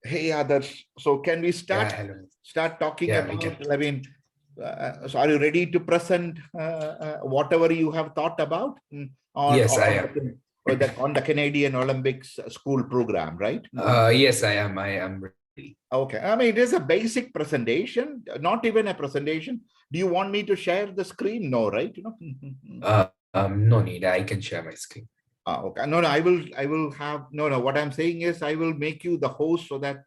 Hey, Adharsh. So can we Yeah, start hello. talking Yeah, we can. about, I mean, so are you ready to present whatever you have thought about on Yes, I am. on the Canadian Olympics school program, right? Yes, I am. I am ready. Okay. I mean, it is a basic presentation, not even a presentation. Do you want me to share the screen? No, right? No need. I can share my screen. Okay. No, no, I will have, no, no, what I'm saying is I will make you the host so that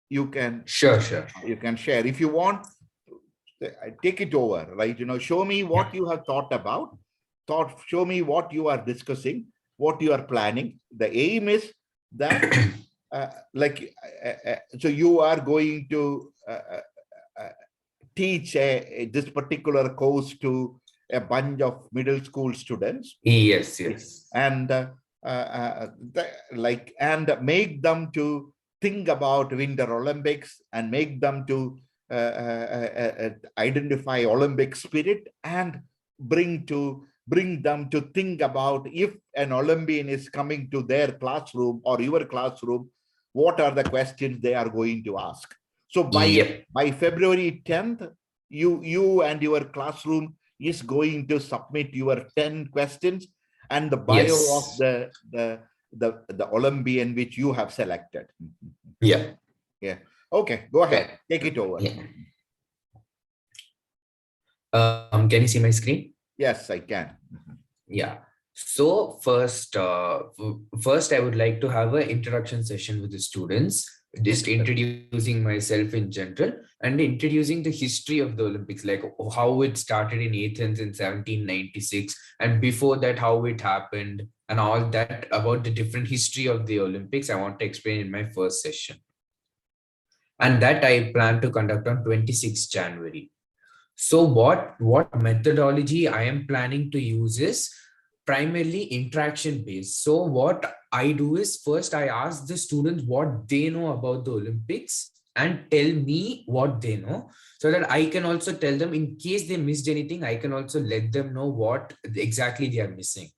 you can, Sure, sure. share. If you want, take it over, right? Show me Yeah. what you have thought about, show me what you are discussing, what you are planning. The aim is that, so you are going to teach this particular course to a bunch of middle school students, Yes, yes. and and make them to think about Winter Olympics, and make them to identify Olympic spirit, and bring them to think about, if an Olympian is coming to their classroom or your classroom, what are the questions they are going to ask. So Yep. by February 10th, you and your classroom is going to submit your 10 questions and the bio of Yes. the Olympian which you have selected. Yeah. Yeah. Okay, go Yeah. ahead. Take it over. Yeah. Can you see my screen? Yes, I can. Yeah. So first, I would like to have an introduction session with the students, just Excellent. introducing myself in general and introducing the history of the Olympics, like how it started in Athens in 1796, and before that, how it happened, and all that about the different history of the Olympics. I want to explain in my first session, and that I plan to conduct on 26th January. So what methodology I am planning to use is primarily interaction based. So what I do is first I ask the students what they know about the Olympics and tell me what they know, so that I can also tell them in case they missed anything, I can also let them know what exactly they are missing.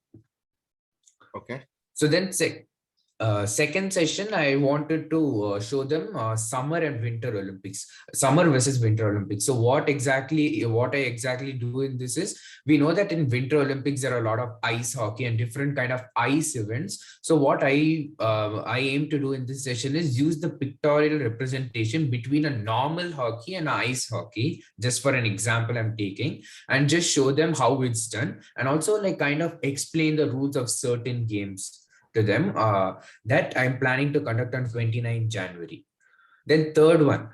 Okay. So then second session, I wanted to show them summer and winter Olympics, summer versus winter Olympics. So what I exactly do in this is, we know that in winter Olympics there are a lot of ice hockey and different kind of ice events. So what I aim to do in this session is use the pictorial representation between a normal hockey and ice hockey, just for an example I'm taking, and just show them how it's done, and also like kind of explain the rules of certain games to them. That I'm planning to conduct on 29 January. Then third one,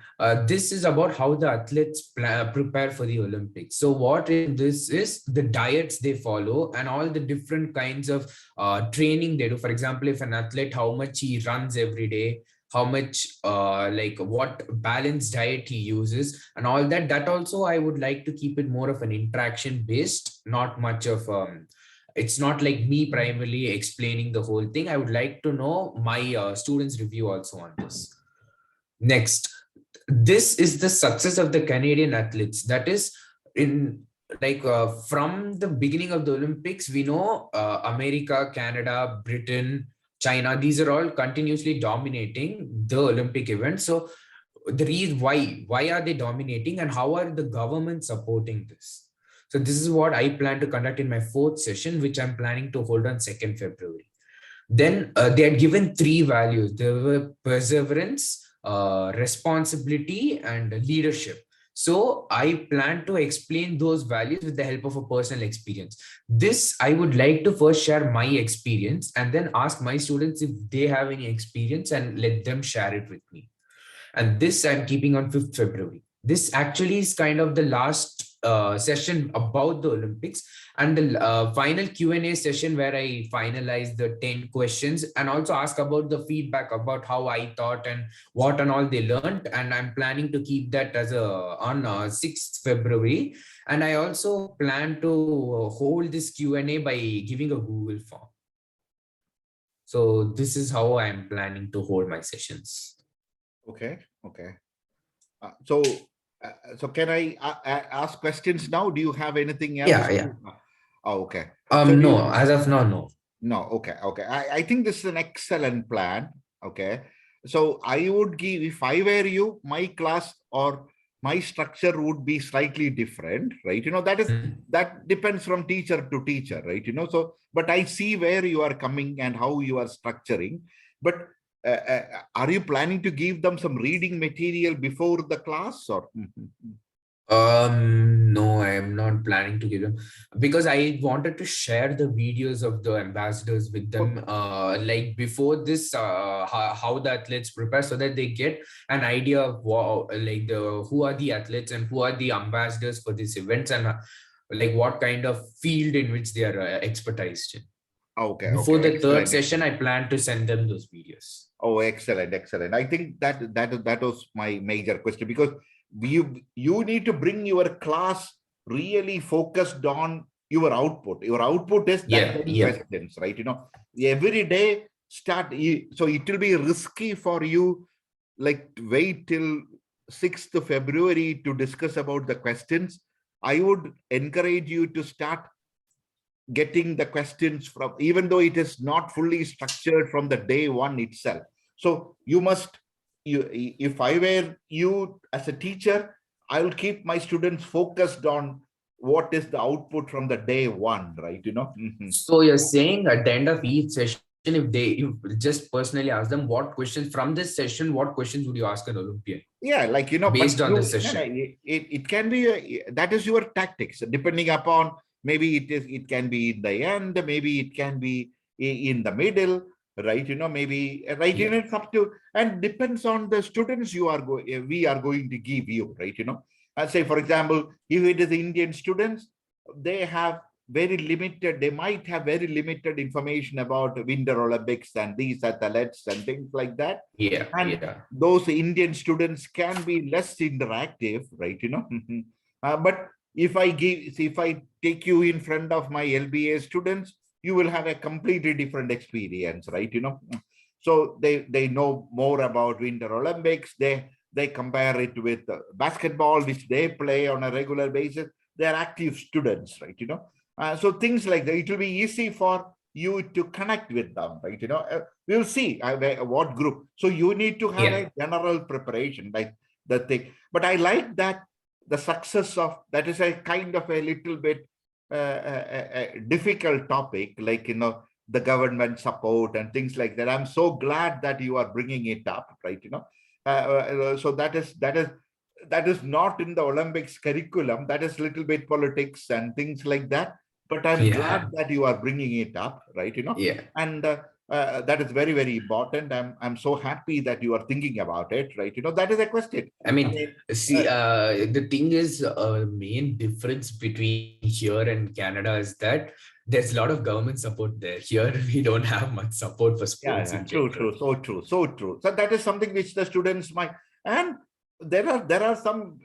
this is about how the athletes prepare for the Olympics. So what in this is the diets they follow and all the different kinds of training they do. For example, if an athlete, how much he runs every day, how much like what balanced diet he uses and all that. That also I would like to keep it more of an interaction based, not much of it's not like me primarily explaining the whole thing. I would like to know my students' review also on this. Next, this is the success of the Canadian athletes. That is, in from the beginning of the Olympics, we know America, Canada, Britain, China, these are all continuously dominating the Olympic event. So the reason why are they dominating, and how are the government supporting this? So this is what I plan to conduct in my fourth session, which I'm planning to hold on 2nd February. Then they are given three values. There were perseverance, responsibility, and leadership. So I plan to explain those values with the help of a personal experience. This I would like to first share my experience and then ask my students if they have any experience and let them share it with me. And this I'm keeping on 5th February. This actually is kind of the last session about the Olympics, and the final Q&A session where I finalize the 10 questions and also ask about the feedback about how I thought and what and all they learned. And I'm planning to keep that as a on 6th February. And I also plan to hold this Q&A by giving a Google form. So this is how I'm planning to hold my sessions. Okay. Okay. So can I ask questions now? Do you have anything else Yeah, yeah. to? Oh, okay. So do No, as of now, no. no. Okay. Okay. I think this is an excellent plan. Okay. So I would give, if I were you, my class or my structure would be slightly different, right? That depends from teacher to teacher, right? So, but I see where you are coming and how you are structuring. But are you planning to give them some reading material before the class or? No, I am not planning to give them, because I wanted to share the videos of the ambassadors with them, like before this, how the athletes prepare, so that they get an idea of like who are the athletes and who are the ambassadors for these events, and like what kind of field in which they are expertised in. Okay, Before okay, the third excellent. session, I plan to send them those videos. Oh, excellent, excellent. I think that was my major question, because you need to bring your class really focused on your output. Your output is that Yeah, 10 yeah. questions, right? Every day so it will be risky for you, like wait till 6th of February to discuss about the questions. I would encourage you to start getting the questions from, even though it is not fully structured from the day one itself. So you must, if I were you as a teacher, I will keep my students focused on what is the output from the day one, right? So you're saying at the end of each session, if you just personally ask them what questions from this session, what questions would you ask an Olympian Yeah, like but based on the no, no, session? it can be that is your tactics, depending upon, maybe it can be in the end, maybe it can be in the middle, right? Maybe right, Yeah. it's up to, and depends on the students we are going to give you, right? Say for example, if it is Indian students, they have very limited, they might have very limited information about Winter Olympics and these athletes and things like that. Yeah, And yeah, those Indian students can be less interactive, right? But if I take you in front of my LBA students, you will have a completely different experience, right? So they know more about Winter Olympics. They compare it with basketball, which they play on a regular basis. They're active students, right? So things like that, it will be easy for you to connect with them, right? We'll see what group. So you need to have yeah. a general preparation, like the thing. But I like that the success of that is a kind of a little bit a difficult topic, like the government support and things like that. I'm so glad that you are bringing it up, right? So that is not in the Olympics curriculum. That is little bit politics and things like that. But I'm glad Yeah, that you are bringing it up, right? yeah. And that is very, very important. I'm so happy that you are thinking about it, right? That is a question. I I mean, mean, see, the thing is, main difference between here and Canada is that there's a lot of government support there. Here, we don't have much support for yeah, sports yeah, in true, general. true, so true, so true. So that is something which the students might, and there are some,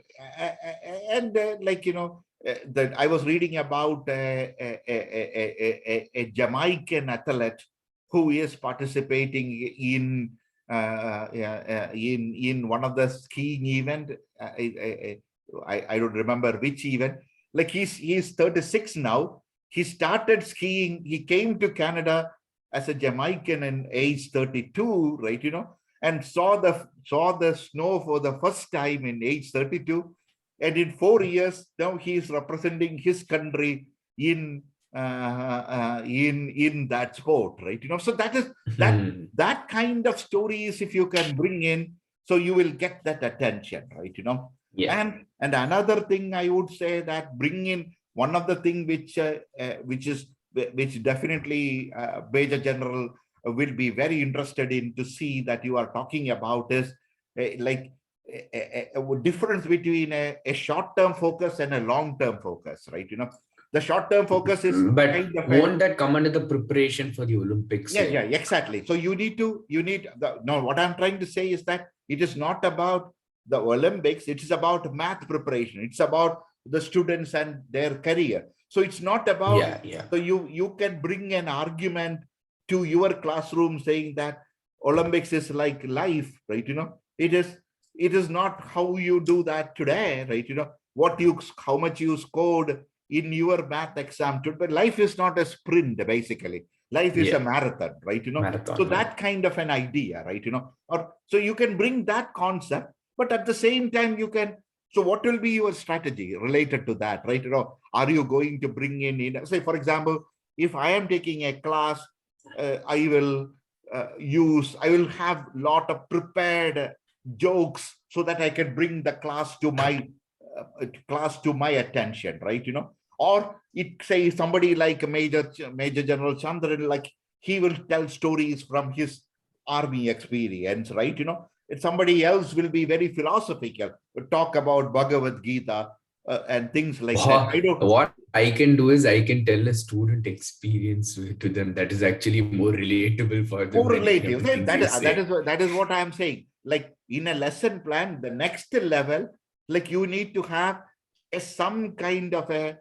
and like that I was reading about a Jamaican athlete who is participating in in one of the skiing event. I don't remember which event. Like he's 36 now. He started skiing. He came to Canada as a Jamaican in age 32, right? And saw the snow for the first time in age 32. And in 4 years, now he is representing his country in in that sport, right? So that is Hmm. that kind of stories, if you can bring in, so you will get that attention, right? Yeah. And another thing I would say, that bring in one of the thing which definitely Major General will be very interested in to see that you are talking about is like a difference between a short-term focus and a long-term focus, right? The short-term focus is But kind of a, won't that come under the preparation for the Olympics? yeah, yeah, exactly. So no, what I'm trying to say is that it is not about the Olympics, it is about math preparation. It's about the students and their career. So it's not about, Yeah, yeah. so you can bring an argument to your classroom saying that Olympics is like life, right? It is not how you do that today, right? How much you scored in your math exam today. But life is not a sprint, basically. Life is a marathon, right? Marathon, So that kind of an idea, right? Or so you can bring that concept, but at the same time you can. So what will be your strategy related to that, right? Are you going to bring in, say, for example, if I am taking a class, I will I will have lot of prepared jokes so that I can bring the class to my attention, right? Or it say somebody like Major General Chandran, like he will tell stories from his army experience, right? And somebody else will be very philosophical, talk about Bhagavad Gita and things like that. I don't. What I can do is I can tell a student experience to them that is actually more relatable for them More than any of relative. the things you say. That is what I am saying. Like in a lesson plan, the next level, like you need to have some kind of a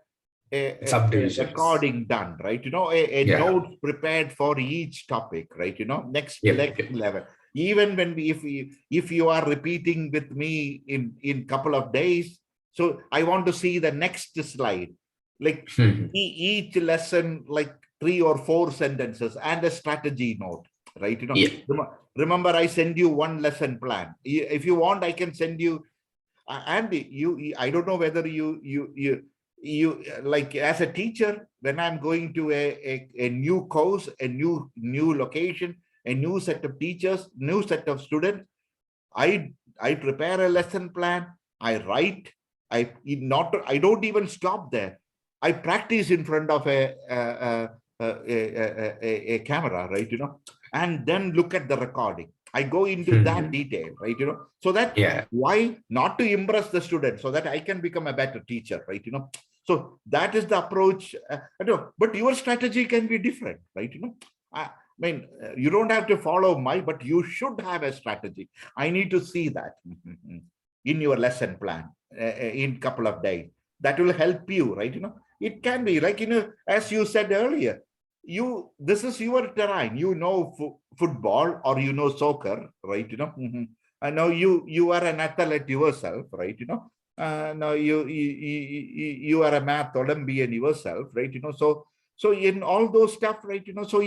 Subdivisions. recording done, right? A Yeah. note prepared for each topic, right? Next Yep. level. Even when if you are repeating with me in couple of days, so I want to see the next slide, like each lesson, like 3 or 4 sentences and a strategy note, right? Yeah. Remember, I send you one lesson plan. If you want, I can send you. And I don't know whether you like, as a teacher, when I'm going to a new course, a new location, a new set of teachers, new set of students, I prepare a lesson plan. I write. I don't even stop there. I practice in front of a camera, right? And then look at the recording. I go into that detail, right? So that, Yeah. why not to impress the student, so that I can become a better teacher, right? So that is the approach. I know, but your strategy can be different, right? I mean, you don't have to follow but you should have a strategy. I need to see that in your lesson plan in couple of days. That will help you, right? It can be like, as you said earlier, this is your terrain. Football, or soccer, right? I know you are an athlete yourself, right? Now you are a math Olympian yourself, right? So in all those stuff, right? So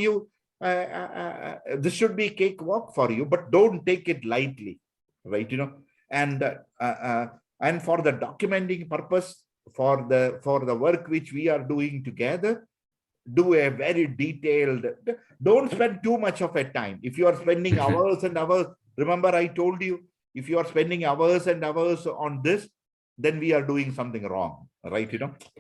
this should be cakewalk for you, but don't take it lightly, right? And and for the documenting purpose, for the work which we are doing together, do a very detailed. Don't spend too much of a time. If you are spending hours and hours, remember I told you, if you are spending hours and hours on this, then we are doing something wrong, right?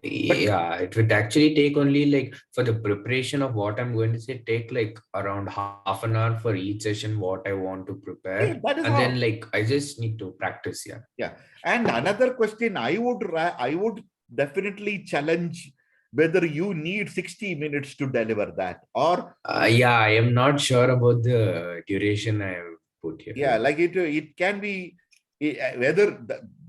Yeah, it would actually take only like for the preparation of what I'm going to say, take like around half an hour for each session, what I want to prepare. That is And all. then like I just need to practice. Yeah. Yeah. And another question I would definitely challenge whether you need 60 minutes to deliver that, or Yeah, I am not sure about the duration I have put here. yeah, like it can be whether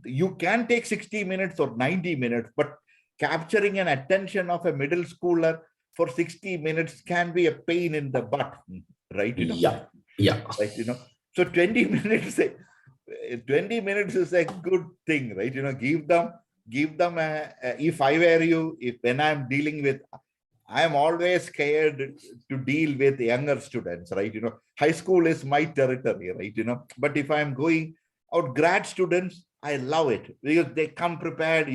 you can take 60 minutes or 90 minutes, but capturing an attention of a middle schooler for 60 minutes can be a pain in the butt, right? Yeah. Yeah. Right, so 20 minutes 20 minutes is a good thing, right? Give them if I were you, if when I'm dealing with, I am always scared to deal with younger students, right? High school is my territory, right? But if I'm going out, grad students, I love it because they come prepared,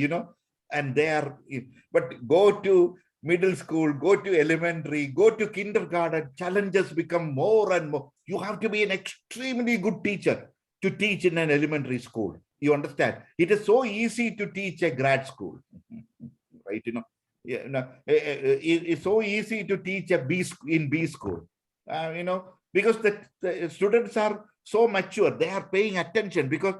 and they are. But go to middle school, go to elementary, go to kindergarten, challenges become more and more. You have to be an extremely good teacher to teach in an elementary school. You understand? It is so easy to teach a grad school, right? Yeah, it's so easy to teach in B school, because the students are so mature. They are paying attention because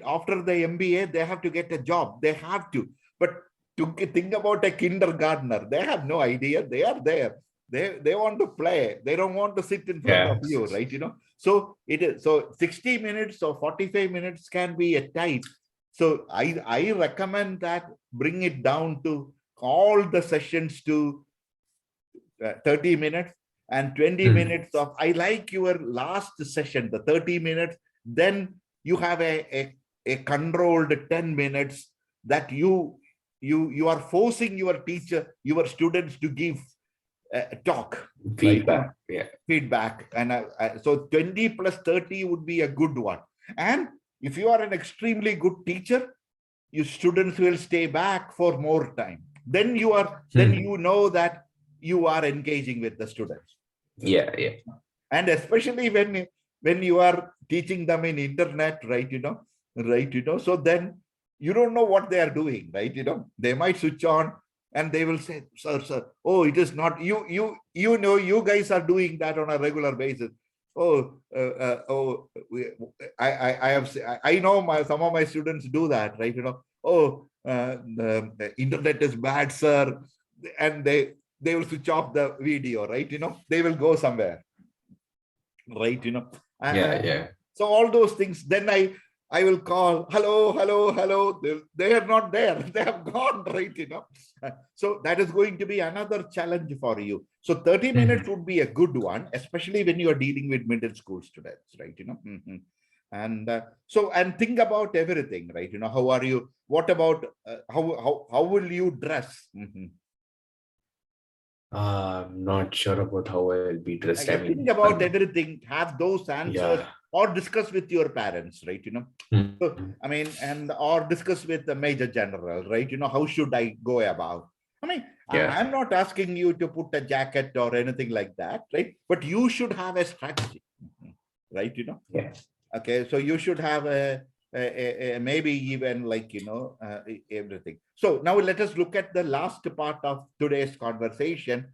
after the MBA, they have to get a job. They have to. But to think about a kindergartner, they have no idea. They are there. They want to play. They don't want to sit in front of you, right? So it is. So 60 minutes or 45 minutes can be a tight. So I recommend that bring it down to all the sessions to 30 minutes and 20 minutes of. I like your last session, the 30 minutes. Then you have a controlled 10 minutes that you are forcing your teacher, your students to give talk, Feedback. right? Yeah. Feedback. And so 20 plus 30 would be a good one. And if you are an extremely good teacher, your students will stay back for more time. Then you know that you are engaging with the students. Yeah, yeah. And especially when you are teaching them in internet, so then you don't know what they are doing, right? They might switch on and they will say, sir, oh, it is not you guys are doing that on a regular basis. Oh, I have, I know some of my students do that, right? Oh, the internet is bad, sir, and they will switch off the video, right? They will go somewhere, right? Yeah. So all those things, then I will call, hello. They are not there. They have gone, right? So that is going to be another challenge for you. So 30 minutes would be a good one, especially when you are dealing with middle school students, right? And and think about everything, right? How are you? What about how will you dress? I'm not sure about how I'll be dressed. I You mean, think about everything, have those answers, yeah. or discuss with your parents, right? So, Mhm. I mean, and or discuss with the major general, right? How should I go about? I mean, Yeah. I'm not asking you to put a jacket or anything like that, right? But you should have a strategy, right? Yeah. Okay, so you should have a maybe even like everything. So now let us look at the last part of today's conversation.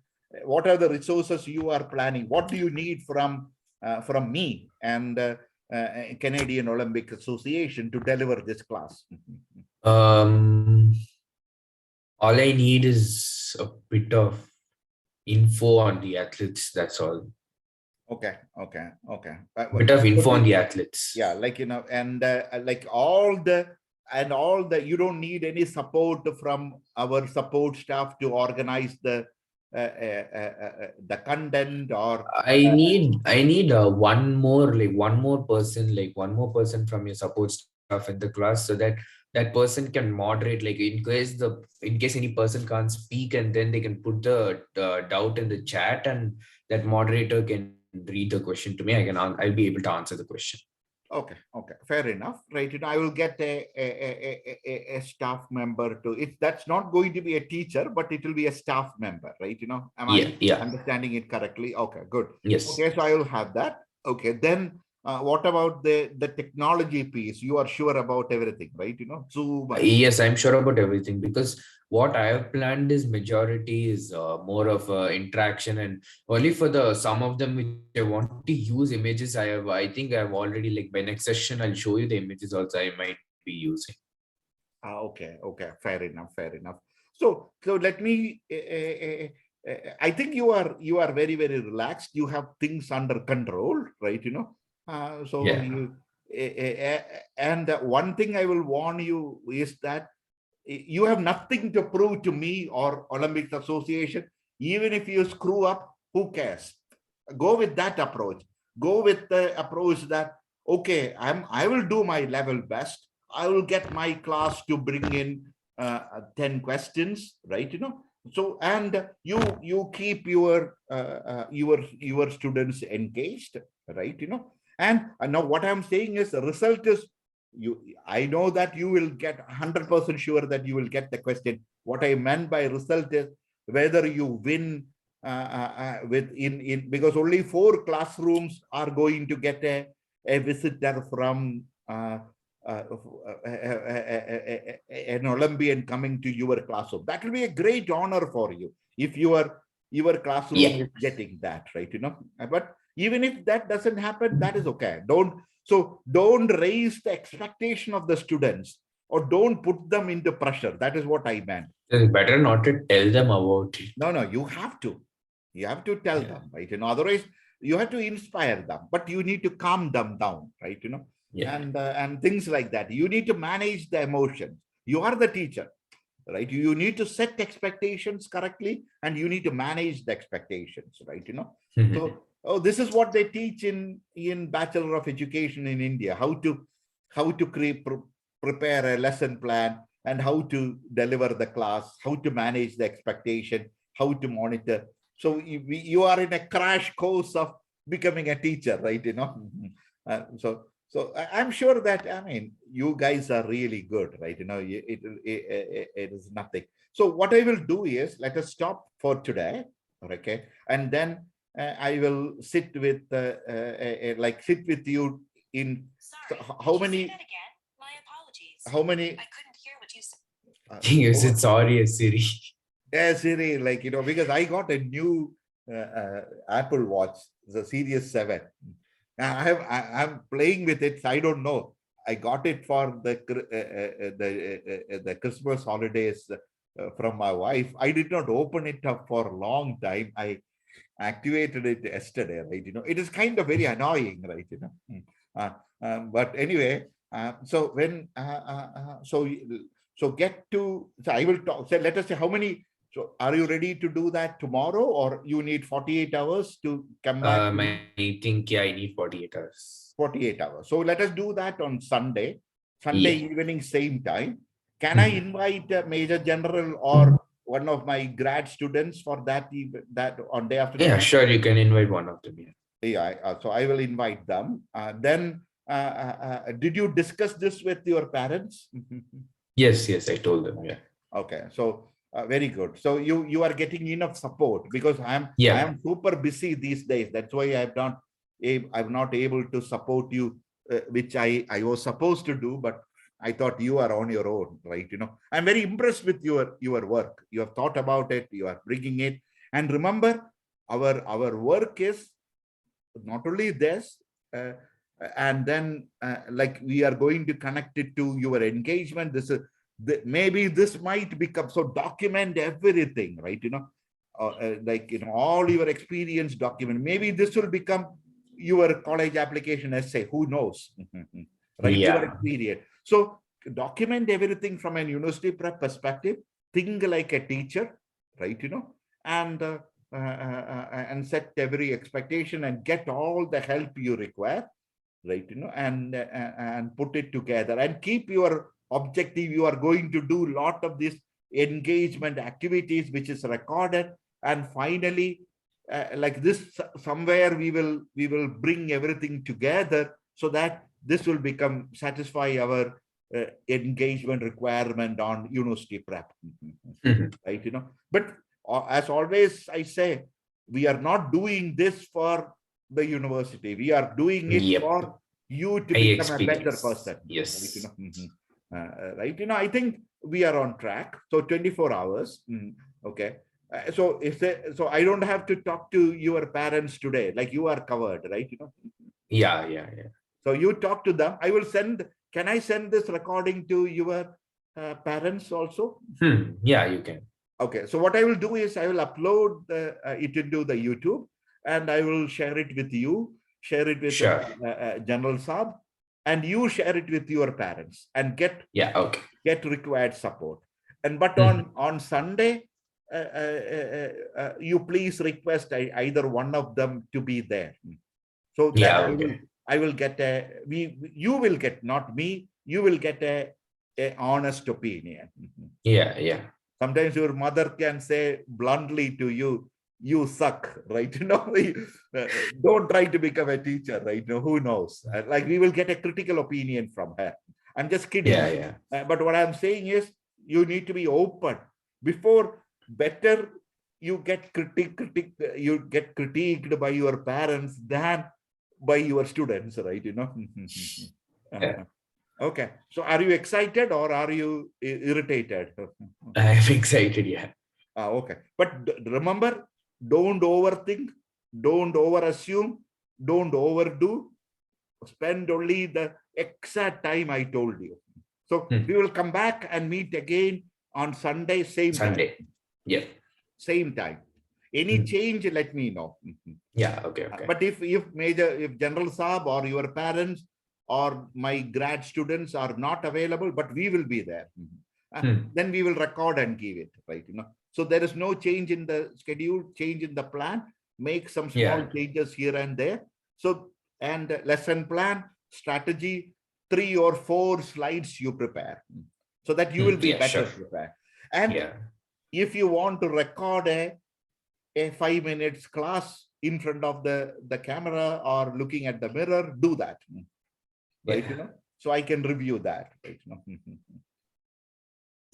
What are the resources you are planning? What do you need from me and Canadian Olympic Association to deliver this class? Um, all I need is a bit of info on the athletes. That's all. Okay. Bit of So info on the athletes. yeah, like and like all the you don't need any support from our support staff to organize the content or I need one more person, like one more person from your support staff in the class, so that that person can moderate, like in case any person can't speak, and then they can put the doubt in the chat, and that moderator can read the question to me. I'll be able to answer the question. okay, fair enough, right? I will get a staff member to it. That's not going to be a teacher, but it will be a staff member, right? Am Yeah, I yeah. understanding it correctly? Okay, good. Yes. Okay, so I will have that. Okay, then what about the technology piece? You are sure about everything, right? Zoom and Yes, I'm sure about everything, because what I have planned is majority is more of interaction, and only for the some of them which I want to use images. I think I've already, like, by next session I'll show you the images also I might be using. okay, fair enough. So let me. I think you are very very relaxed. You have things under control, right? So Yeah. you and one thing I will warn you is that you have nothing to prove to me or Olympics Association. Even if you screw up, who cares? Go with that approach. Go with the approach that okay, I will do my level best. I will get my class to bring in 10 questions, right? So and you keep your students engaged, right? And now what I'm saying is the result is I know that you will get 100% sure that you will get the question. What I meant by result is whether you win with in because only 4 classrooms are going to get a visitor from an Olympian coming to your classroom. That will be a great honor for you if your classroom Yeah. is getting that, right? But even if that doesn't happen, that is okay. Don't raise the expectation of the students or don't put them into pressure. That is what I meant. It's better not to tell them about it. No, you have to. You have to tell Yeah. them, right? Otherwise, you have to inspire them, but you need to calm them down, right? Yeah. And things like that. You need to manage the emotions. You are the teacher, right? You need to set expectations correctly, and you need to manage the expectations, right? So, this is what they teach in Bachelor of Education in India: how to prepare a lesson plan and how to deliver the class, how to manage the expectation, how to monitor. So you are in a crash course of becoming a teacher, right? I'm sure that, I mean, you guys are really good, right? It is nothing. So what I will do is, let us stop for today, okay? And then I will sit with, like sit with you in. Sorry, How can you say many? that again? My apologies. How many? I couldn't hear what you said. You said sorry, Siri. Yeah, Siri, like, because I got a new Apple Watch, the Series 7. I'm playing with it. I don't know. I got it for the Christmas holidays from my wife. I did not open it up for a long time. I activated it yesterday, right? It is kind of very annoying, right? But anyway, so when so get to, so I will talk. So let us say how many. So are you ready to do that tomorrow, or you need 48 hours to come back? I think, yeah, I need 48 hours. 48 hours. So let us do that on Sunday evening, same time. Can I invite Major General or one of my grad students for that on day after Yeah, tomorrow? sure, you can invite one of them. Yeah, so I will invite them. Then, did you discuss this with your parents? Yes, I told them. Yeah. Okay, so very good. So you are getting enough support, because I am super busy these days. That's why I'm not able to support you, which I was supposed to do, but I thought you are on your own, right? I'm very impressed with your work. You have thought about it. You are bringing it, and remember, our work is not only this, and then like we are going to connect it to your engagement. This is maybe this might become, so document everything, right? Like all your experience document. Maybe this will become your college application essay, who knows? Right? Your experience. So document everything from an university prep perspective. Think like a teacher, right? And set every expectation and get all the help you require, right? And put it together and keep your objective. You are going to do a lot of these engagement activities, which is recorded, and finally, like this, somewhere we will bring everything together so that this will become satisfy our engagement requirement on university prep. Right? But as always I say, we are not doing this for the university. We are doing it for you to become a better person. Yes. Right? I think we are on track. So 24 hours. Okay. So so I don't have to talk to your parents today. Like, you are covered, right? Yeah. So you talk to them. I will send. Can I send this recording to your parents also? Yeah, you can. Okay, so what I will do is I will upload it into the YouTube, and I will share it with you, share it with General Saab, and you share it with your parents and get required support. And but on Sunday, you please request either one of them to be there, so that I will get you will get, not me, you will get a honest opinion. Yeah. Sometimes your mother can say bluntly to you, you suck, right? Don't try to become a teacher, right? Who knows? Like, we will get a critical opinion from her. I'm just kidding. Yeah. But what I'm saying is, you need to be open. Better you get critiqued by your parents than by your students, right? Okay, so are you excited or are you irritated? I'm excited, yeah. Okay, but remember, don't overthink, don't overassume, don't overdo. Spend only the exact time I told you. So we will come back and meet again on Sunday, same time. Yeah. Same time. Any change, let me know. Yeah, okay. But if General Saab or your parents or my grad students are not available, but we will be there, then we will record and give it, right? So there is no change in the schedule, change in the plan, make some small changes here and there. So, and lesson plan, strategy, 3 or 4 slides you prepare, so that you will be better prepared. And if you want to record a a 5 minutes class in front of the camera or looking at the mirror, do that. Right, Yeah. so I can review that. Right,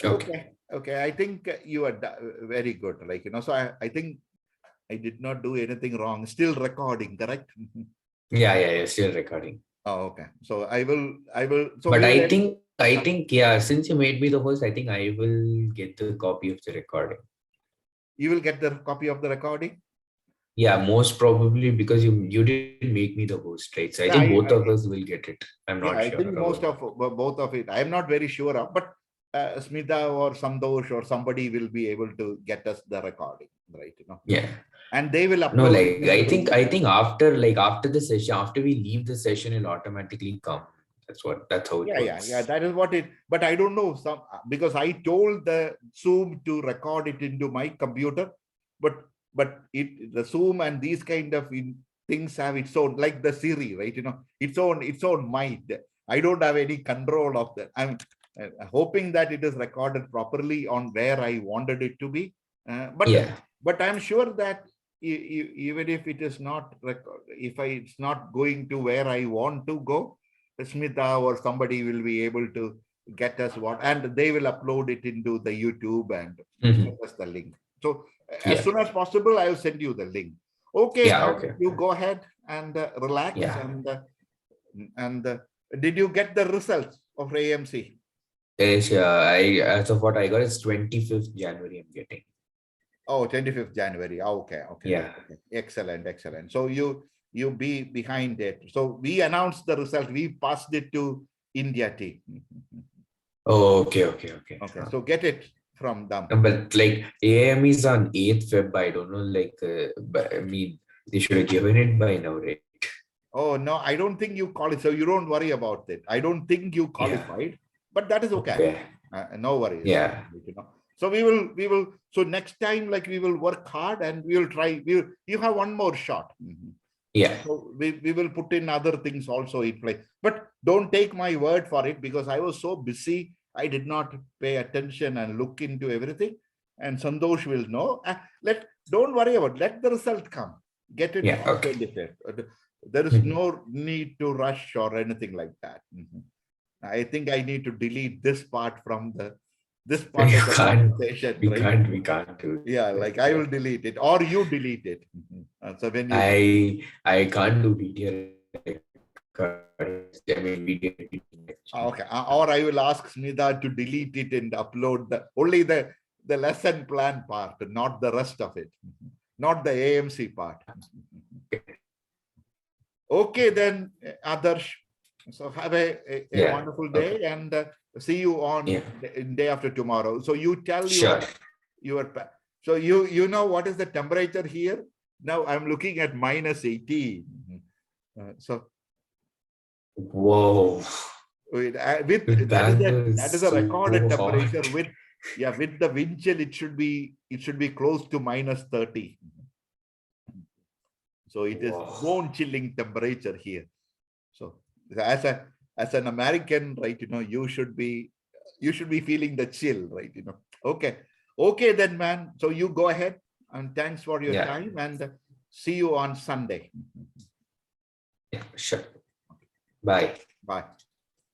Okay. Okay. I think you are very good. Like, so I think I did not do anything wrong. Still recording, correct? Yeah. Still recording. Oh, okay. So I will. So But we will I think, yeah, since you made me the host, I think I will get the copy of the recording. you will get the copy of the recording. Yeah, most probably because you didn't make me the host, right? So I Yeah, think both of us will get it. I'm yeah, not I sure think about most that. of both of it. I'm not very sure of, but Smita or Sandosh or somebody will be able to get us the recording, right? Yeah. And they will No, upload it like into I think after the session, after we leave the session, it'll automatically come. That's how it yeah. works. That is what it. But I don't know some because I told the Zoom to record it into my computer, but the Zoom and these kind of things have its own, like the Siri, right? Its own mind. I don't have any control of that. I'm hoping that it is recorded properly on where I wanted it to be. Yeah. But I'm sure that even if it is not if it's not going to where I want to go, Smita or somebody will be able to get us and they will upload it into the YouTube and send us the link. So as Yeah. soon as possible, I'll send you the link. Okay, Yeah. man, Okay. you go ahead and relax. Yeah. And did you get the results of AMC? Yes, as of what I got, it's 25th January I'm getting. Oh, 25th January. Okay. Yeah. Excellent. So you be behind it. So we announced the result. We passed it to India team. Oh, okay. Okay. So get it from them. But like AM is on 8th Feb. I don't know, like, but, I mean, they should have given it by now, right? Oh no, I don't think you qualified. So you don't worry about it. I don't think you qualified, but that is okay. Okay. No worries. Yeah. So we will. So next time, like we will work hard and we will try. You have one more shot. Yeah. So we will put in other things also in play. But don't take my word for it because I was so busy. I did not pay attention and look into everything. And Sandosh will know. Don't worry about it. Let the result come. Get it. Yeah. Okay. There is no need to rush or anything like that. I think I need to delete this part from this part You of the can't. conversation. We right? can't do it. Yeah, like I will delete it or you delete it. So when you I can't do video recordings. I mean, video editing, actually. okay, or I will ask Smita to delete it and upload only the lesson plan part, not the rest of it, not the AMC part. Okay, then Adharsh. So have a Yeah. wonderful day and see you on day after tomorrow. So you tell Sure. so you know what is the temperature here? Now I'm looking at -18. So Whoa. That is a So recorded temperature hot. with the wind chill it should be close to -30. So it is bone chilling temperature here. So as an American, right, you should be feeling the chill, right? Okay then, man. So you go ahead and thanks for your time and see you on Sunday. Yeah, sure. Bye. Bye.